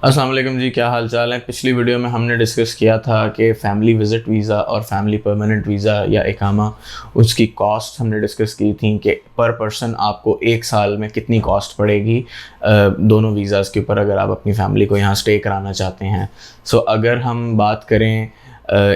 अस्सलाम वालेकुम जी, क्या हाल चाल है। पिछली वीडियो में हमने डिस्कस किया था कि फ़ैमिली विज़िट वीज़ा और फैमिली परमानेंट वीज़ा या इकामा, उसकी कॉस्ट हमने डिस्कस की थी कि पर पर्सन आपको एक साल में कितनी कॉस्ट पड़ेगी दोनों वीज़ाज़ के ऊपर, अगर आप अपनी फ़ैमिली को यहाँ स्टे कराना चाहते हैं। सो अगर हम बात करें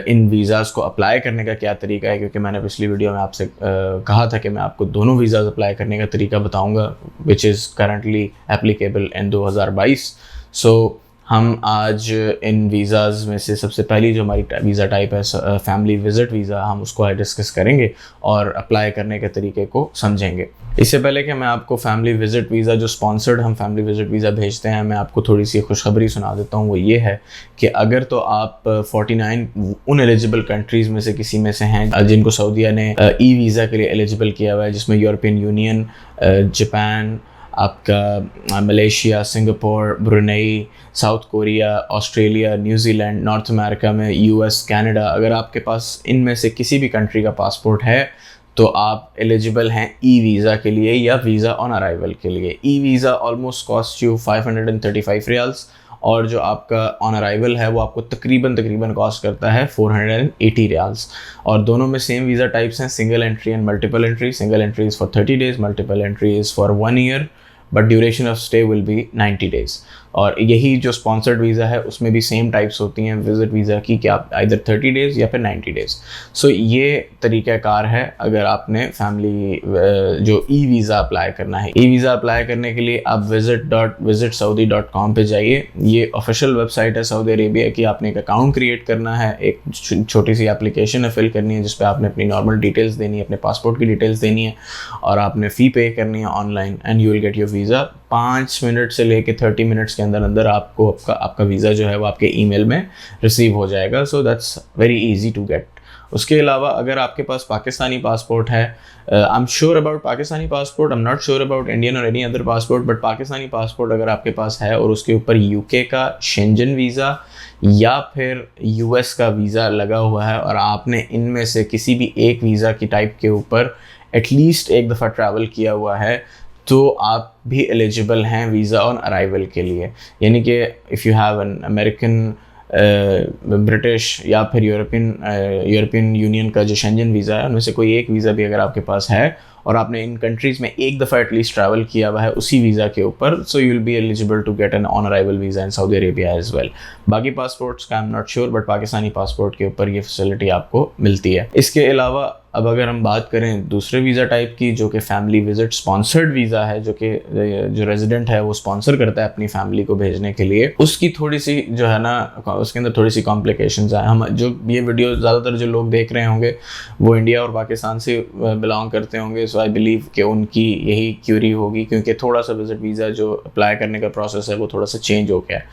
इन वीज़ाज़ को अप्लाई करने का क्या तरीका है, क्योंकि मैंने पिछली वीडियो में आपसे कहा था कि मैं आपको दोनों वीज़ाज़ अप्लाई करने का तरीका बताऊंगा, which is currently applicable in 2022। सो हम आज इन वीज़ाज़ में से सबसे पहली जो हमारी वीज़ा टाइप है फैमिली विज़िट वीज़ा, हम उसको आज डिस्कस करेंगे और अप्लाई करने के तरीके को समझेंगे। इससे पहले कि मैं आपको फैमिली विज़िट वीज़ा जो स्पॉन्सर्ड हम फैमिली विज़िट वीज़ा भेजते हैं, मैं आपको थोड़ी सी खुशखबरी सुना देता हूँ। वो ये है कि अगर तो आप 49 उन एलिजिबल कंट्रीज़ में से किसी में से हैं जिनको सऊदीया ने ई वीज़ा के लिए एलिजिबल किया हुआ है, जिसमें यूरोपियन यूनियन, जापान, आपका Malaysia, Singapore, Brunei, south Korea, Australia, New Zealand, north America में यूएस, कनाडा, अगर आपके पास इनमें से किसी भी कंट्री का पासपोर्ट है तो आप एलिजिबल हैं ई वीज़ा के लिए या वीज़ा ऑन अराइवल के लिए। E visa almost cost you 535 riyals, और जो आपका ऑन अराइवल है वो आपको तकरीबन कॉस्ट करता है 480 रियाल्स। और दोनों में सेम वीज़ा टाइप्स हैं, single entry and multiple entry. Single entry is for 30 days, multiple entry is for 1 year, but duration of stay will be 90 days. और यही जो स्पॉन्सर्ड वीज़ा है उसमें भी सेम टाइप्स होती हैं विज़िट वीज़ा की, कि आप आइदर 30 डेज़ या फिर 90 डेज़। सो ये तरीक़ाकार है अगर आपने फैमिली जो ई वीज़ा अप्लाई करना है। ई वीज़ा अप्लाई करने के लिए आप visit.visitsaudi.com पे जाइए। ये ऑफिशियल वेबसाइट है सऊदी अरेबिया की। आपने एक अकाउंट क्रिएट करना है, एक छोटी सी एप्लीकेशन है, फिल करनी है, जिस पर आपने अपनी नॉर्मल डिटेल्स देनी है, अपने पासपोर्ट की डिटेल्स देनी है, और आपने फ़ी पे करनी है online, and you will get your visa. 5 minute से लेके 30 मिनट्स के अंदर अंदर आपको आपका वीज़ा जो है वो आपके ईमेल में रिसीव हो जाएगा। So that's very easy to get. उसके अलावा अगर आपके पास पाकिस्तानी पासपोर्ट है, I am sure about Pakistani passport, I am not sure about Indian और any other passport, but Pakistani passport अगर आपके पास है और उसके ऊपर यूके का शेंजन वीज़ा या फिर यूएस का वीज़ा लगा हुआ है, और आपने इनमें से किसी भी एक वीज़ा की टाइप के ऊपर एटलीस्ट एक दफ़ा ट्रैवल किया हुआ है, तो आप भी एलिजिबल हैं वीज़ा ऑन अराइवल के लिए। यानी कि if you have an American, British या फिर यूरोपियन यूनियन का जो शेंजन वीज़ा है, उनमें से कोई एक वीज़ा भी अगर आपके पास है और आपने इन कंट्रीज़ में एक दफ़ा एटलीस्ट ट्रैवल किया हुआ है उसी वीज़ा के ऊपर, so you will be eligible to get an on arrival visa in Saudi Arabia as well. बाकी पासपोर्ट्स का I am not sure, but Pakistani passport के ऊपर ये फैसिलिटी आपको मिलती है। इसके अलावा अब अगर हम बात करें दूसरे वीज़ा टाइप की, जो कि फैमिली विज़िट स्पॉन्सर्ड वीज़ा है, जो रेजिडेंट है वो स्पॉन्सर करता है अपनी फैमिली को भेजने के लिए, उसकी थोड़ी सी जो है ना, उसके अंदर थोड़ी सी कॉम्प्लिकेशंस हैं। हम जो ये वीडियो ज़्यादातर जो लोग देख रहे होंगे वो इंडिया और पाकिस्तान से बिलोंग करते होंगे। सो आई बिलीव कि उनकी यही क्यूरी होगी, क्योंकि थोड़ा सा विज़िट वीज़ा जो अप्लाई करने का प्रोसेस है वो थोड़ा सा चेंज हो गया है।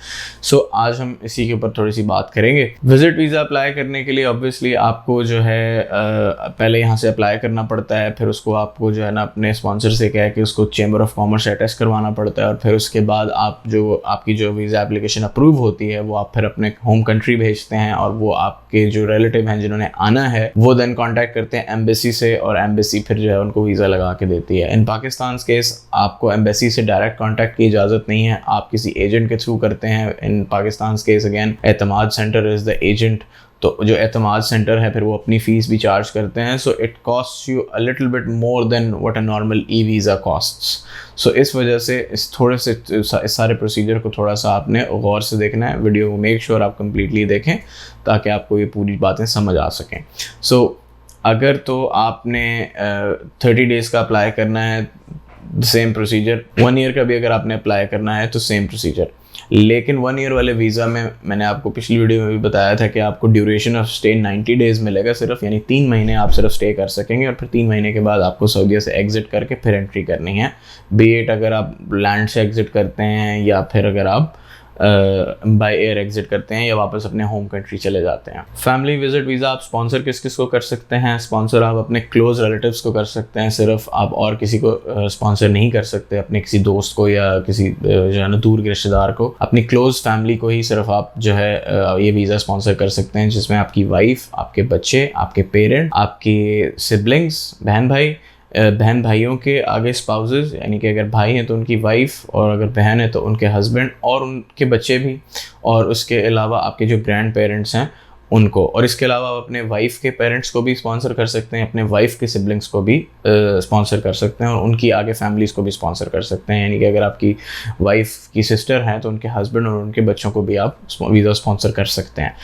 सो आज हम इसी के ऊपर थोड़ी सी बात करेंगे। विज़िट वीज़ा अप्लाई करने के लिए ऑब्वियसली आपको जो है पहले यहाँ से अप्लाई करना पड़ता है, फिर उसको आपको जो है ना अपने स्पॉन्सर से कह के उसको चैम्बर ऑफ कॉमर्स से अटेस्ट करवाना पड़ता है, और फिर उसके बाद आपकी जो वीज़ा एप्लीकेशन अप्रूव होती है वो आप फिर अपने होम कंट्री भेजते हैं, और वो आपके जो रिलेटिव हैं जिन्होंने आना है वो देन कांटेक्ट करते हैं एम्बेसी से, और एम्बेसी फिर जो है उनको वीज़ा लगा के देती है। इन पाकिस्तान केस आपको एम्बेसी से डायरेक्ट कॉन्टैक्ट की इजाज़त नहीं है, आप किसी एजेंट के थ्रू करते हैं। इन पाकिस्तान केस अगेन एतमाद सेंटर इज़ द एजेंट, तो जो एतमाद सेंटर है फिर वो अपनी फ़ीस भी चार्ज करते हैं। So it cost you a little bit more than what a normal e visa costs. So इस वजह से इस सारे प्रोसीजर को थोड़ा सा आपने गौर से देखना है। वीडियो को मेक श्योर आप कम्प्लीटली देखें ताकि आपको ये पूरी बातें समझ आ सकें। सो अगर तो आपने 30 डेज़ का अप्लाई करना है, सेम प्रोसीजर। 1 ईयर का भी अगर आपने अप्लाई करना है तो सेम प्रोसीजर। लेकिन 1 ईयर वाले वीज़ा में मैंने आपको पिछली वीडियो में भी बताया था कि आपको ड्यूरेशन ऑफ स्टे 90 डेज़ मिलेगा सिर्फ, यानी 3 महीने आप सिर्फ स्टे कर सकेंगे, और फिर 3 महीने के बाद आपको सऊदीया से एग्ज़िट करके फिर एंट्री करनी है। बी इट अगर आप लैंड से एग्ज़िट करते हैं या फिर अगर आप बाय एयर एग्जिट करते हैं या वापस अपने होम कंट्री चले जाते हैं। फैमिली विजिट वीज़ा आप स्पॉन्सर किस किस को कर सकते हैं? स्पॉन्सर आप अपने क्लोज रिलेटिव्स को कर सकते हैं, सिर्फ आप और किसी को स्पॉन्सर नहीं कर सकते। अपने किसी दोस्त को या किसी जो है ना दूर के रिश्तेदार को, अपनी क्लोज फैमिली को ही सिर्फ आप जो है ये वीज़ा स्पॉन्सर कर सकते हैं, जिसमें आपकी वाइफ, आपके बच्चे, आपके पेरेंट, आपके सिबलिंग्स, बहन भाई बहन भाइयों के आगे स्पाउसेस, यानी कि अगर भाई हैं तो उनकी वाइफ, और अगर बहन है तो उनके हस्बैंड और उनके बच्चे भी, और उसके अलावा आपके जो ग्रैंड पेरेंट्स हैं उनको, और इसके अलावा आप अपने वाइफ के पेरेंट्स को भी स्पॉन्सर कर सकते हैं, अपने वाइफ के सिबलिंग्स को भी स्पॉन्सर कर सकते हैं, और उनकी आगे फैमिलीज़ को भी स्पॉन्सर कर सकते हैं। यानी कि अगर आपकी वाइफ की सिस्टर हैं तो उनके हस्बैंड और उनके बच्चों को भी आप वीज़ा स्पॉन्सर कर सकते हैं।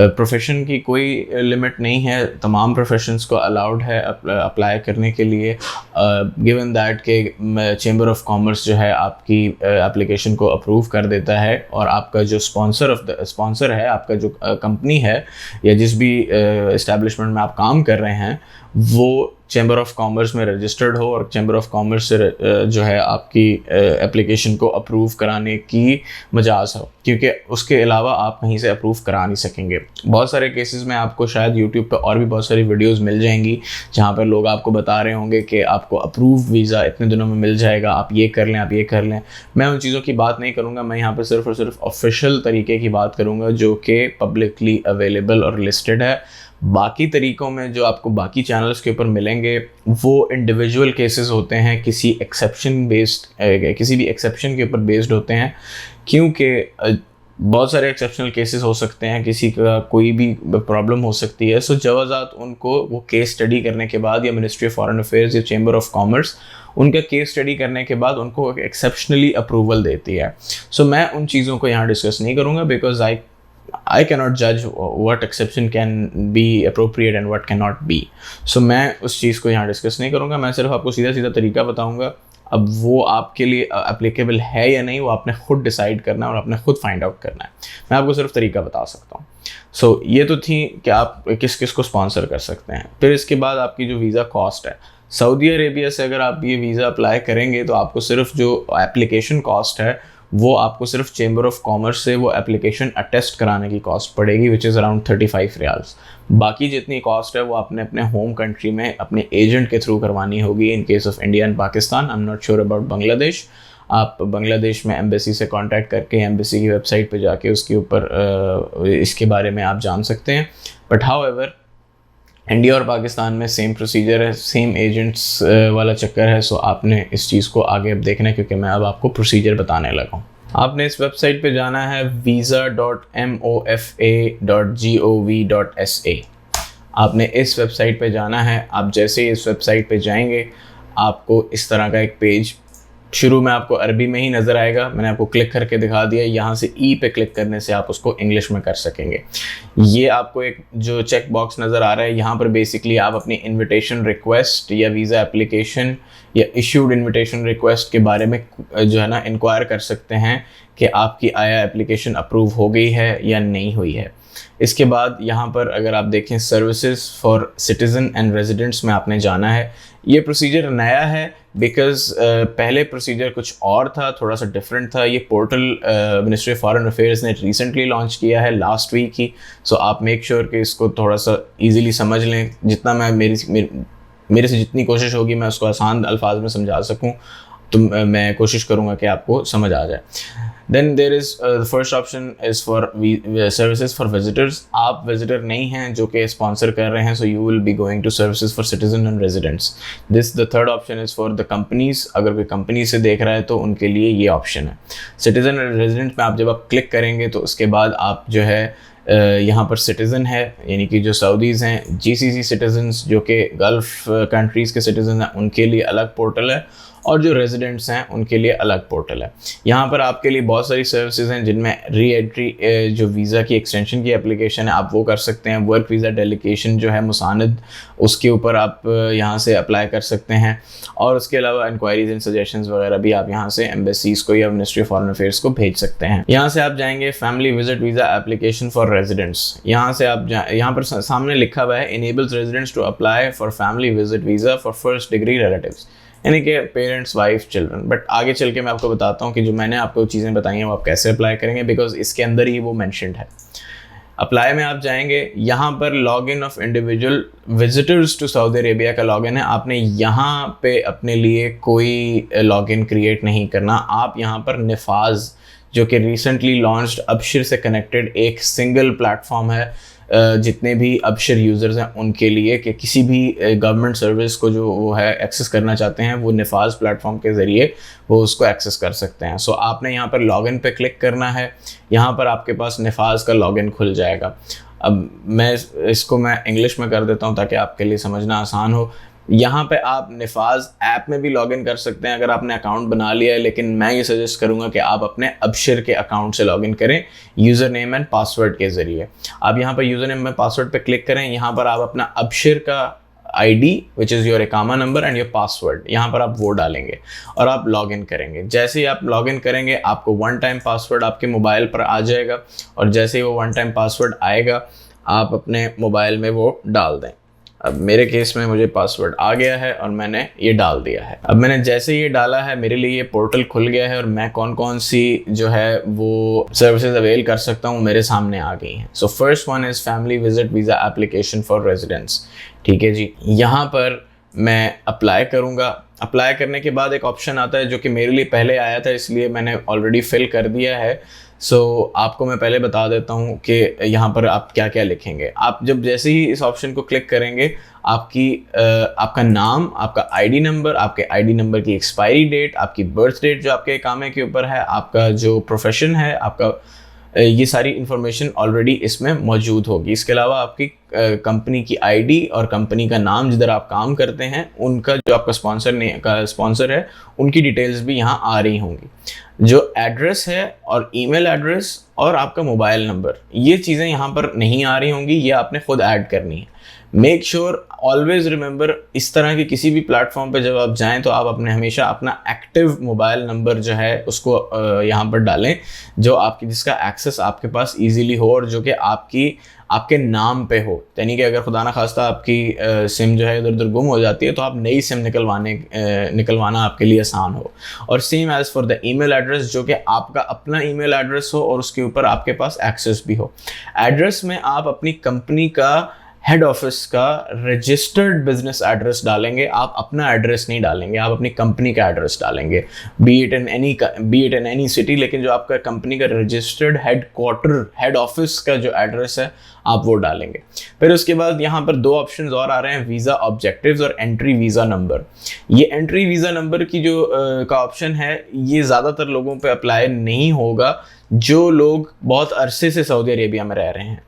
प्रोफेशन की कोई लिमिट नहीं है, तमाम प्रोफेशंस को अलाउड है अप्लाई करने के लिए, गिवन दैट के चेंबर ऑफ कॉमर्स जो है आपकी एप्लीकेशन को अप्रूव कर देता है, और आपका जो स्पॉन्सर है, आपका जो कंपनी है या जिस भी इस्टेब्लिशमेंट में आप काम कर रहे हैं, वो चैम्बर ऑफ कॉमर्स में रजिस्टर्ड हो, और चैम्बर ऑफ कॉमर्स से जो है आपकी एप्लीकेशन को अप्रूव कराने की मजाज हो, क्योंकि उसके अलावा आप कहीं से अप्रूव करा नहीं सकेंगे। बहुत सारे केसेस में आपको शायद यूट्यूब पे और भी बहुत सारी वीडियोस मिल जाएंगी जहाँ पर लोग आपको बता रहे होंगे कि आपको अप्रूव वीज़ा इतने दिनों में मिल जाएगा, आप ये कर लें, आप ये कर लें। मैं उन चीज़ों की बात नहीं करूँगा, मैं यहाँ पर सिर्फ और सिर्फ ऑफिशियल तरीके की बात करूँगा जो कि पब्लिकली अवेलेबल और लिस्टेड है। बाकी तरीक़ों में जो आपको बाकी चैनल्स के ऊपर मिलेंगे वो इंडिविजुअल केसेस होते हैं, किसी भी एक्सेप्शन के ऊपर बेस्ड होते हैं, क्योंकि बहुत सारे एक्सेप्शनल केसेस हो सकते हैं, किसी का कोई भी प्रॉब्लम हो सकती है। सो जवाज़ात उनको वो केस स्टडी करने के बाद, या मिनिस्ट्री ऑफ फॉरेन अफेयर्स या चैम्बर ऑफ कॉमर्स उनका केस स्टडी करने के बाद उनको एक्सेप्शनली अप्रूवल देती है। सो मैं उन चीज़ों को यहाँ डिस्कस नहीं करूँगा, because I cannot judge what exception can be appropriate and what cannot be. So मैं उस चीज़ को यहाँ डिस्कस नहीं करूँगा, मैं सिर्फ आपको सीधा सीधा तरीका बताऊँगा। अब वो आपके लिए एप्लीकेबल है या नहीं वो आपने खुद डिसाइड करना है और आपने खुद फाइंड आउट करना है। मैं आपको सिर्फ तरीका बता सकता हूँ। सो ये तो थी कि आप किस किस को स्पॉन्सर कर सकते हैं। फिर इसके बाद आपकी जो वीज़ा कॉस्ट है, सऊदी अरेबिया से अगर आप ये वीज़ा अप्लाई करेंगे तो आपको सिर्फ जो एप्लीकेशन कॉस्ट है वो आपको सिर्फ चेंबर ऑफ कॉमर्स से वो एप्लीकेशन अटेस्ट कराने की कॉस्ट पड़ेगी, विच इज़ अराउंड 35 रियाल्स। बाकी जितनी कॉस्ट है वो आपने अपने होम कंट्री में अपने एजेंट के थ्रू करवानी होगी। In case of India and Pakistan, I am not sure about Bangladesh. आप बांग्लादेश में एम्बेसी से कांटेक्ट करके एम्बेसी की वेबसाइट पे जाके उसके ऊपर इसके बारे में आप जान सकते हैं। बट हाउएवर इंडिया और पाकिस्तान में सेम प्रोसीजर है, सेम एजेंट्स वाला चक्कर है। सो आपने इस चीज़ को आगे अब देखना है, क्योंकि मैं अब आपको प्रोसीजर बताने लगा हूँ। आपने इस वेबसाइट पे जाना है visa.mofa.gov.sa। आपने इस वेबसाइट पे जाना है। आप जैसे ही इस वेबसाइट पे जाएंगे आपको इस तरह का एक पेज शुरू में आपको अरबी में ही नज़र आएगा। मैंने आपको क्लिक करके दिखा दिया। यहाँ से ई पे क्लिक करने से आप उसको इंग्लिश में कर सकेंगे। ये आपको एक जो चेक बॉक्स नज़र आ रहा है, यहाँ पर बेसिकली आप अपनी इनविटेशन रिक्वेस्ट या वीज़ा एप्लीकेशन या इश्यूड इनविटेशन रिक्वेस्ट के बारे में जो है ना इंक्वायर कर सकते हैं कि आपकी आया एप्लीकेशन अप्रूव हो गई है या नहीं हुई है। इसके बाद यहाँ पर अगर आप देखें services for citizen and residents में आपने जाना है। ये प्रोसीजर नया है बिकॉज़ पहले प्रोसीजर कुछ और था, थोड़ा सा डिफरेंट था। ये portal ministry of foreign affairs ने रिसेंटली लॉन्च किया है, लास्ट वीक ही। सो आप मेक श्योर कि इसको थोड़ा सा ईजीली समझ लें। जितना मैं मेरे से जितनी कोशिश होगी मैं उसको आसान अल्फाज में समझा सकूं, तो मैं कोशिश करूंगा कि आपको समझ आ जाए। Then there is the first option is for services for visitors. आप विजिटर नहीं हैं जो कि स्पॉन्सर कर रहे हैं, so you will be going to services for citizen and residents. This the third option is for the companies. अगर कोई कंपनी से देख रहा है तो उनके लिए ये ऑप्शन है। सिटीजन एंड रेजिडेंट में आप जब आप क्लिक करेंगे तो उसके बाद आप जो है यहाँ पर सिटीज़न है, यानी कि जो सऊदीज़ हैं, जीसीसी सिटीजन्स जो कि गल्फ़ कंट्रीज़ के सिटीजन हैं उनके लिए अलग पोर्टल है, और जो रेजिडेंट्स हैं उनके लिए अलग पोर्टल है। यहाँ पर आपके लिए बहुत सारी सर्विसेज हैं जिनमें री एंट्री जो वीज़ा की एक्सटेंशन की एप्लीकेशन है आप वो कर सकते हैं। वर्क वीज़ा डेलीगेशन जो है मुसानद, उसके ऊपर आप यहाँ से अप्लाई कर सकते हैं। और उसके अलावा इंक्वायरीज एंड सजेशंस वगैरह भी आप यहाँ से एम्बेसीज़ को या मिनिस्ट्री ऑफ फॉरेन अफेयर्स को भेज सकते हैं। यहाँ से आप जाएंगे family visit visa application for residents. यहाँ से आप यहाँ पर सामने लिखा हुआ है enables residents to apply for family visit visa for first degree relatives, यानी कि पेरेंट्स, वाइफ, चिल्ड्रन। बट आगे चल के मैं आपको बताता हूँ कि जो मैंने आपको चीज़ें बताई हैं वो आप कैसे अप्लाई करेंगे, बिकॉज इसके अंदर ही वो मेंशन्ड है। अप्लाई में आप जाएंगे, यहाँ पर login of individual visitors to Saudi Arabia का लॉगिन है। आपने यहाँ पे अपने लिए कोई लॉगिन क्रिएट नहीं करना। आप यहाँ पर निफाज जो कि रिसेंटली लॉन्च्ड अबशिर से कनेक्टेड एक सिंगल प्लेटफॉर्म है जितने भी अबशर यूज़र्स हैं उनके लिए कि किसी भी गवर्नमेंट सर्विस को जो वो है एक्सेस करना चाहते हैं वो नफाज प्लेटफॉर्म के ज़रिए वो उसको एक्सेस कर सकते हैं। सो आपने यहाँ पर लॉगिन पे क्लिक करना है, यहाँ पर आपके पास नफाज का लॉगिन खुल जाएगा। अब मैं इंग्लिश में कर देता हूँ ताकि आपके लिए समझना आसान हो। यहाँ पे आप नफाज ऐप में भी लॉगिन कर सकते हैं अगर आपने अकाउंट बना लिया है, लेकिन मैं ये सजेस्ट करूँगा कि आप अपने अबशर के अकाउंट से लॉगिन करें यूज़र नेम एंड पासवर्ड के ज़रिए। आप यहाँ पर यूज़र नेम एंड पासवर्ड पे क्लिक करें, यहाँ पर आप अपना अबशर का ID which is your iqama number and your password, यहाँ पर आप वो डालेंगे और आप लॉगिन करेंगे। जैसे ही आप लॉगिन करेंगे आपको 1 टाइम पासवर्ड आपके मोबाइल पर आ जाएगा, और जैसे ही वो 1 टाइम पासवर्ड आएगा आप अपने मोबाइल में वो डाल दें। अब मेरे केस में मुझे पासवर्ड आ गया है और मैंने ये डाल दिया है। अब मैंने जैसे ये डाला है मेरे लिए ये पोर्टल खुल गया है और मैं कौन कौन सी जो है वो सर्विसेज अवेल कर सकता हूँ मेरे सामने आ गई हैं। So first one is family visit visa application for residents. ठीक है जी, यहाँ पर मैं अप्लाई करूँगा। अप्लाई करने के बाद एक ऑप्शन आता है जो कि मेरे लिए पहले आया था, इसलिए मैंने ऑलरेडी फिल कर दिया है। आपको मैं पहले बता देता हूँ कि यहाँ पर आप क्या क्या लिखेंगे। आप जब जैसे ही इस ऑप्शन को क्लिक करेंगे आपका नाम, आपका ID नंबर, आपके ID नंबर की एक्सपायरी डेट, आपकी बर्थ डेट जो आपके इकामे के ऊपर है, आपका जो प्रोफेशन है आपका, ये सारी इन्फॉर्मेशन ऑलरेडी इसमें मौजूद होगी। इसके अलावा आपकी कंपनी की ID और कंपनी का नाम जिधर आप काम करते हैं उनका जो आपका स्पॉन्सर है उनकी डिटेल्स भी यहाँ आ रही होंगी। जो एड्रेस है और ईमेल एड्रेस और आपका मोबाइल नंबर, ये चीज़ें यहाँ पर नहीं आ रही होंगी, ये आपने खुद ऐड करनी है। मेक श्योर ऑलवेज रिमेंबर, इस तरह के किसी भी प्लेटफॉर्म पे जब आप जाएं तो आप हमेशा अपना एक्टिव मोबाइल नंबर जो है उसको यहाँ पर डालें, जो जिसका एक्सेस आपके पास इजीली हो और जो कि आपके नाम पे हो। यानी कि अगर खुदा ना खास्ता आपकी सिम जो है इधर उधर गुम हो जाती है तो आप नई सिम निकलवाना आपके लिए आसान हो। और same as for the email address, जो कि आपका अपना ईमेल एड्रेस हो और उसके ऊपर आपके पास एक्सेस भी हो। एड्रेस में आप अपनी कंपनी का हेड ऑफिस का रजिस्टर्ड बिजनेस एड्रेस डालेंगे, आप अपना एड्रेस नहीं डालेंगे, आप अपनी कंपनी का एड्रेस डालेंगे, B it in any city, लेकिन जो आपका कंपनी का रजिस्टर्ड हेड ऑफिस का जो एड्रेस है आप वो डालेंगे। फिर उसके बाद यहाँ पर 2 ऑप्शंस और आ रहे हैं, वीज़ा ऑब्जेक्टिव्स और एंट्री वीज़ा नंबर। ये एंट्री वीज़ा नंबर की जो का ऑप्शन है ये ज़्यादातर लोगों पे अप्लाई नहीं होगा जो लोग बहुत अरसे से सऊदी अरेबिया में रह रहे हैं।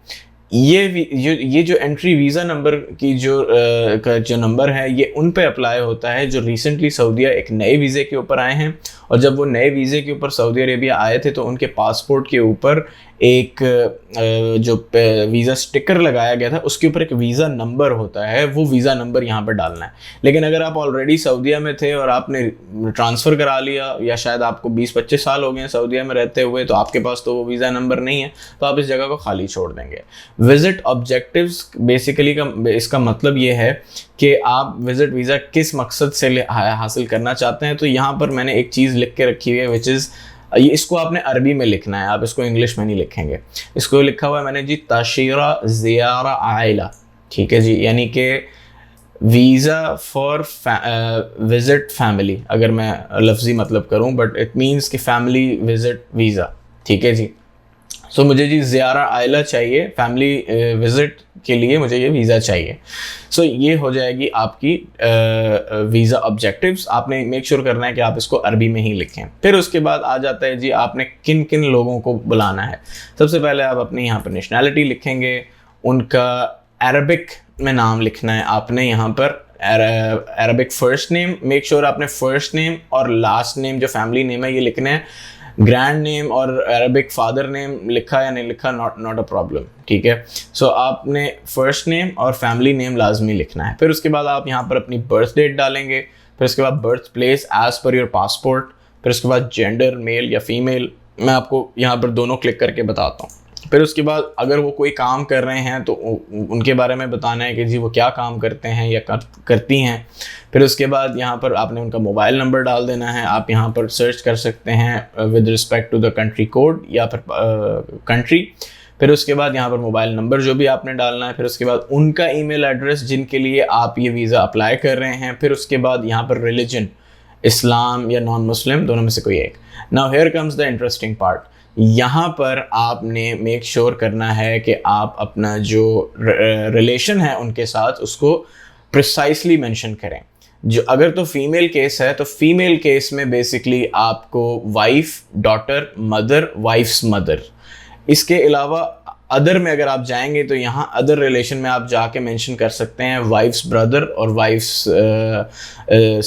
ये जो एंट्री वीज़ा नंबर की जो नंबर है ये उन पे अप्लाई होता है जो रिसेंटली सऊदीया एक नए वीज़े के ऊपर आए हैं, और जब वो नए वीज़े के ऊपर सऊदी अरेबिया आए थे तो उनके पासपोर्ट के ऊपर एक जो वीज़ा स्टिकर लगाया गया था उसके ऊपर एक वीज़ा नंबर होता है, वो वीज़ा नंबर यहाँ पर डालना है। लेकिन अगर आप ऑलरेडी सऊदीया में थे और आपने ट्रांसफ़र करा लिया, या शायद आपको 20-25 साल हो गए हैं सऊदीया में रहते हुए, तो आपके पास तो वो वीज़ा नंबर नहीं है, तो आप इस जगह को खाली छोड़ देंगे। विजिट ऑब्जेक्टिव्स बेसिकली इसका मतलब ये है कि आप विजिट वीज़ा किस मकसद से हासिल करना चाहते हैं। तो यहाँ पर मैंने एक चीज़ लिख के रखी हुई है विच इज़, इसको आपने अरबी में लिखना है, आप इसको इंग्लिश में नहीं लिखेंगे। इसको लिखा हुआ है मैंने जी, ताशीरा ज़ियारा आइला। ठीक है जी, यानी कि वीज़ा फॉर विजिट फैमिली, अगर मैं लफ्ज़ी मतलब करूं, बट इट मीन्स कि फैमिली विजिट वीज़ा। ठीक है जी, सो मुझे जी ज़ियारा आइला चाहिए, फैमिली विज़िट के लिए मुझे ये वीज़ा चाहिए। सो ये हो जाएगी आपकी वीज़ा ऑब्जेक्टिव्स। आपने मेक श्योर करना है कि आप इसको अरबी में ही लिखें। फिर उसके बाद आ जाता है जी आपने किन किन लोगों को बुलाना है। सबसे पहले आप अपने यहाँ पर नेशनैलिटी लिखेंगे, उनका अरबिक में नाम लिखना है आपने यहाँ पर, Arabic first name, make sure आपने फ़र्स्ट नेम और लास्ट नेम जो फैमिली नेम है ये लिखना है। ग्रैंड नेम और अरबिक फादर नेम लिखा या नहीं लिखा नॉट अ प्रॉब्लम। ठीक है, सो आपने फर्स्ट नेम और फैमिली नेम लाजमी लिखना है। फिर उसके बाद आप यहाँ पर अपनी बर्थ डेट डालेंगे, फिर उसके बाद birth place as per your passport, फिर उसके बाद जेंडर मेल या फीमेल। मैं आपको यहाँ पर दोनों क्लिक करके बताता हूँ। फिर उसके बाद अगर वो कोई काम कर रहे हैं तो उनके बारे में बताना है कि जी वो क्या काम करते हैं या करती हैं। फिर उसके बाद यहाँ पर आपने उनका मोबाइल नंबर डाल देना है। आप यहाँ पर सर्च कर सकते हैं with respect to the country code या फिर कंट्री। फिर उसके बाद यहाँ पर मोबाइल नंबर जो भी आपने डालना है। फिर उसके बाद उनका ईमेल एड्रेस जिनके लिए आप ये वीज़ा अप्लाई कर रहे हैं। फिर उसके बाद यहाँ पर रिलीजन, इस्लाम या नॉन मुस्लिम, दोनों में से कोई एक। Now here comes the interesting part. यहाँ पर आपने मेक श्योर करना है कि आप अपना जो रिलेशन है उनके साथ उसको प्रिसाइसली मेंशन करें। जो अगर तो फीमेल केस है तो फीमेल केस में बेसिकली आपको wife, daughter, mother, wife's mother, इसके अलावा अदर में अगर आप जाएंगे तो यहाँ अदर रिलेशन में आप जाके मेंशन कर सकते हैं वाइफ्स ब्रदर और वाइफ्स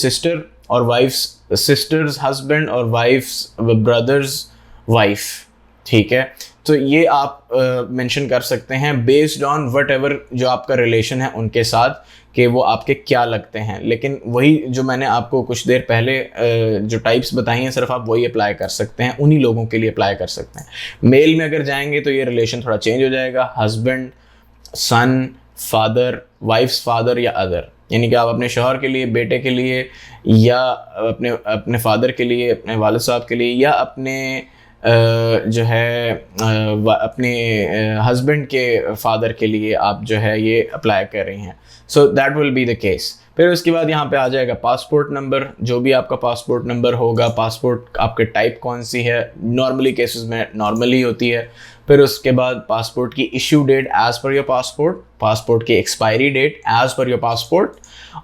सिस्टर और वाइफ्स सिस्टर्स हस्बैंड और वाइफ्स ब्रदर्स वाइफ, ठीक है। तो ये आप मेंशन कर सकते हैं बेस्ड ऑन वट एवर जो आपका रिलेशन है उनके साथ कि वो आपके क्या लगते हैं। लेकिन वही जो मैंने आपको कुछ देर पहले जो टाइप्स बताई हैं सिर्फ आप वही अप्लाई कर सकते हैं, उन्हीं लोगों के लिए अप्लाई कर सकते हैं। मेल में अगर जाएंगे तो ये रिलेशन थोड़ा चेंज हो जाएगा, हस्बैंड, सन, फादर, वाइफ्स फादर या अदर, यानी कि आप अपने शौहर के लिए, बेटे के लिए, या अपने फादर के लिए, अपने वालिद साहब के लिए, या अपने जो है अपने हस्बैंड के फादर के लिए आप जो है ये अप्लाई कर रही हैं। So that will be the case. फिर उसके बाद यहाँ पे आ जाएगा पासपोर्ट नंबर, जो भी आपका पासपोर्ट नंबर होगा, पासपोर्ट आपके टाइप कौन सी है, नॉर्मली केसेस में नॉर्मली होती है। फिर उसके बाद पासपोर्ट की issue date as per your passport, passport की expiry date as per your passport,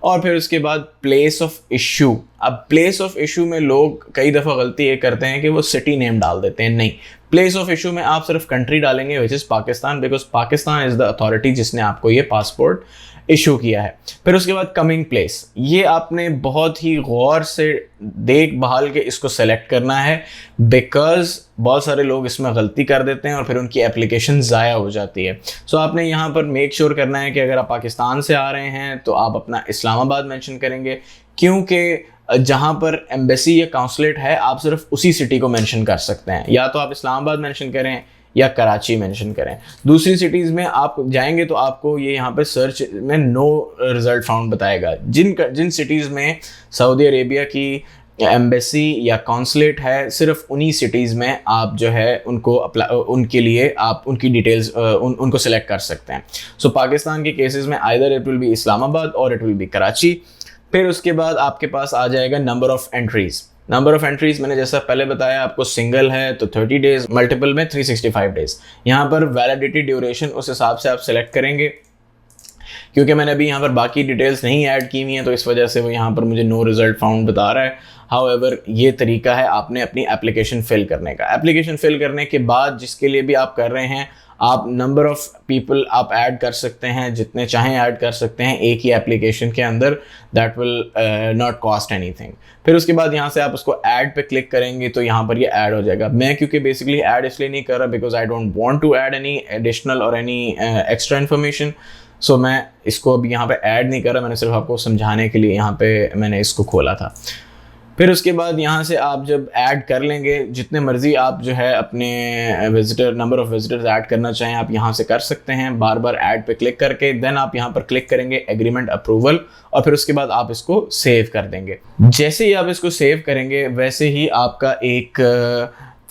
और फिर उसके बाद प्लेस ऑफ इशू। अब प्लेस ऑफ इशू में लोग कई दफ़ा गलती ये करते हैं कि वो सिटी नेम डाल देते हैं, नहीं, प्लेस ऑफ इशू में आप सिर्फ कंट्री डालेंगे which is Pakistan, because Pakistan is the authority जिसने आपको ये पासपोर्ट इशू किया है। फिर उसके बाद कमिंग प्लेस, ये आपने बहुत ही गौर से देखभाल के इसको सेलेक्ट करना है, बिकॉज बहुत सारे लोग इसमें गलती कर देते हैं और फिर उनकी एप्लीकेशन ज़ाया हो जाती है। सो आपने यहाँ पर मेक श्योर करना है कि अगर आप पाकिस्तान से आ रहे हैं तो आप अपना इस्लामाबाद मेंशन करेंगे, क्योंकि जहाँ पर एम्बेसी या काउंसलेट है आप सिर्फ उसी सिटी को मेंशन कर सकते हैं, या तो आप इस्लामाबाद मेंशन करें या कराची मेंशन करें। दूसरी सिटीज़ में आप जाएंगे तो आपको ये यहाँ पे सर्च में नो रिज़ल्ट फाउंड बताएगा। जिन सिटीज़ में सऊदी अरेबिया की एम्बेसी या कॉन्सुलेट है सिर्फ उन्हीं सिटीज़ में आप जो है उनको उनके लिए आप उनकी डिटेल्स उनको सेलेक्ट कर सकते हैं। सो पाकिस्तान के केसेस में either it will be Islamabad और इट विल बी कराची। फिर उसके बाद आपके पास आ जाएगा number of entries. Number of entries मैंने जैसा पहले बताया आपको, सिंगल है तो 30 डेज़, मल्टीपल में 365 डेज़। यहाँ पर वैलिडिटी ड्यूरेशन उस हिसाब से आप सेलेक्ट करेंगे, क्योंकि मैंने अभी यहाँ पर बाकी डिटेल्स नहीं ऐड की हुई हैं तो इस वजह से वो यहाँ पर मुझे नो रिज़ल्ट फाउंड बता रहा है। हाउएवर ये तरीका है आपने अपनी एप्लीकेशन फिल करने का। एप्लीकेशन फिल करने के बाद जिसके लिए भी आप कर रहे हैं, आप नंबर ऑफ़ पीपल आप ऐड कर सकते हैं, जितने चाहें ऐड कर सकते हैं एक ही एप्लीकेशन के अंदर, that will not cost anything. फिर उसके बाद यहाँ से आप उसको ऐड पे क्लिक करेंगे तो यहाँ पर ये ऐड हो जाएगा। मैं क्योंकि बेसिकली ऐड इसलिए नहीं कर रहा because I don't want to add any additional और एनी एक्स्ट्रा इन्फॉर्मेशन, सो मैं इसको अभी यहाँ पे ऐड नहीं कर रहा, मैंने सिर्फ आपको समझाने के लिए यहाँ पे मैंने इसको खोला था। फिर उसके बाद यहाँ से आप जब ऐड कर लेंगे, जितने मर्ज़ी आप जो है अपने visitor number of visitors add करना चाहें आप यहाँ से कर सकते हैं, बार बार ऐड पे क्लिक करके। देन आप यहाँ पर क्लिक करेंगे एग्रीमेंट अप्रूवल, और फिर उसके बाद आप इसको सेव कर देंगे। जैसे ही आप इसको सेव करेंगे वैसे ही आपका एक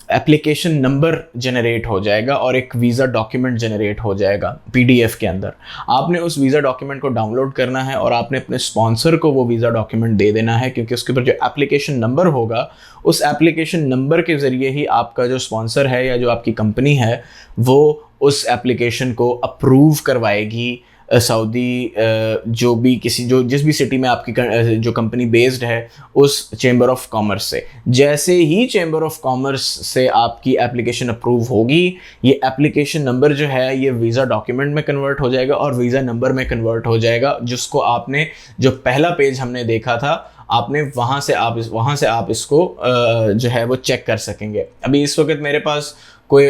एप्लीकेशन नंबर जनरेट हो जाएगा और एक वीज़ा डॉक्यूमेंट जनरेट हो जाएगा PDF के अंदर। आपने उस वीज़ा डॉक्यूमेंट को डाउनलोड करना है और आपने अपने स्पॉन्सर को वो वीज़ा डॉक्यूमेंट दे देना है, क्योंकि उसके ऊपर जो एप्लीकेशन नंबर होगा उस एप्लीकेशन नंबर के ज़रिए ही आपका जो स्पॉन्सर है या जो आपकी कंपनी है वो उस एप्लीकेशन को अप्रूव करवाएगी सऊदी जो भी जिस भी सिटी में आपकी जो कंपनी बेस्ड है उस चेंबर ऑफ कॉमर्स से। जैसे ही चेंबर ऑफ कॉमर्स से आपकी एप्लीकेशन अप्रूव होगी, ये एप्लीकेशन नंबर जो है ये वीज़ा डॉक्यूमेंट में कन्वर्ट हो जाएगा और वीज़ा नंबर में कन्वर्ट हो जाएगा, जिसको आपने जो पहला पेज हमने देखा था आपने वहाँ से आप इसको जो है वो चेक कर सकेंगे। अभी इस वक्त मेरे पास कोई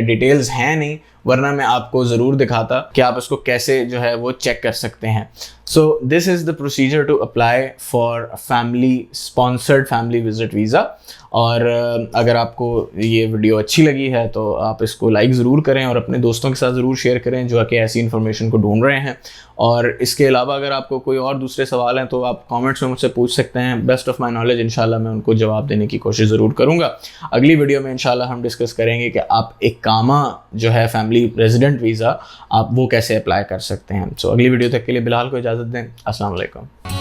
डिटेल्स हैं नहीं, वरना मैं आपको ज़रूर दिखाता कि आप इसको कैसे जो है वो चेक कर सकते हैं। So this is the procedure to apply for family sponsored family visit visa. और अगर आपको ये वीडियो अच्छी लगी है तो आप इसको लाइक ज़रूर करें और अपने दोस्तों के साथ ज़रूर शेयर करें जो कि ऐसी इन्फॉर्मेशन को ढूंढ रहे हैं। और इसके अलावा अगर आपको कोई और दूसरे सवाल हैं तो आप कमेंट्स में मुझसे पूछ सकते हैं। बेस्ट ऑफ माय नॉलेज इंशाल्लाह मैं उनको जवाब देने की कोशिश ज़रूर करूँगा। अगली वीडियो में इंशाल्लाह हम डिस्कस करेंगे कि आप इकामा जो है फैमिली रेजिडेंट वीज़ा आप वो कैसे अप्लाई कर सकते हैं। सो अगली वीडियो तक के लिए बिलाल को इजाज़त दें। अस्सलाम वालेकुम।